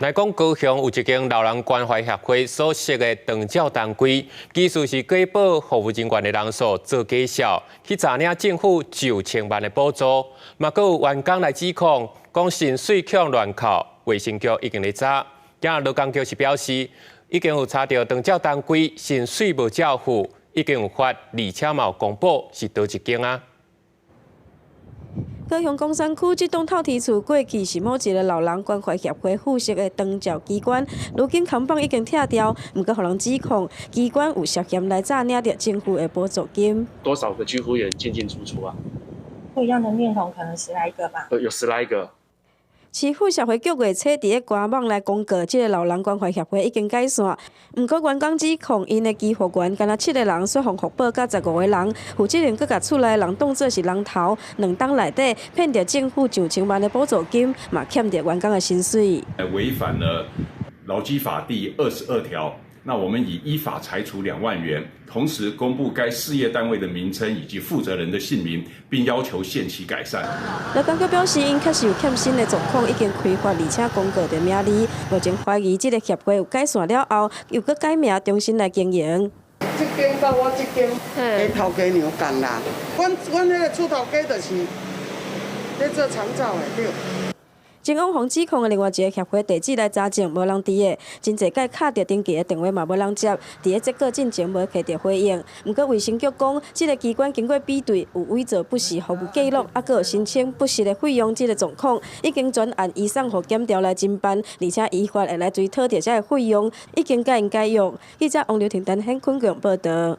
来讲，高雄有一间老人关怀协会所设的长照单位，技术是给保服务人员的人数做减少，去查领政府9000万的补助，嘛，阁有员工来指控，讲薪水强乱扣，卫生局已经在查。今日劳工局是表示，已经有查到长照单位薪水无照付，已经有发，而且嘛有公布是倒一间啊。 高雄工商区这栋透天厝过去是某一个老人关怀协会附属的长照机关，如今扛棒已经拆掉，不过，互人指控机关有涉嫌来诈领到政府的补助金。多少个居服员进进出出啊？不一样的面孔，可能10来个吧。有10来个。 市府社会局月初伫个官网来公告，这个老人关怀协会已经解散。不过，员工指控因的支付员敢若7个人说谎福报，甲15个人，负责人阁甲厝内人当作是人头，2档内底骗着政府9000万的补助金，嘛欠着员工的薪水。违反了劳基法第22条。 那我们依法裁处2万元，同时公布该事业单位的名称以及负责人的姓名，并要求限期改善。劳工局表示，因确实有欠薪的状况，已经开发而且公告着名字。目前怀疑这个协会有解散了后，又搁改名重新来经营。这间甲我这间，跟头家娘共啦。阮迄个厝头家就是咧做长照的，对。 警方方指控的另外一个协会地址来查证，无人伫个，真侪届敲着登记的电话嘛无人接，伫个结果进前无摕到回应。不过卫生局讲，这个机关经过比对，有伪造不实服务记录，还有申请不实的费用这个状况，已经转案移送予检调来侦办，而且依法会来追讨着这个费用，已经甲因解约。记者王刘婷、陈显坤报道。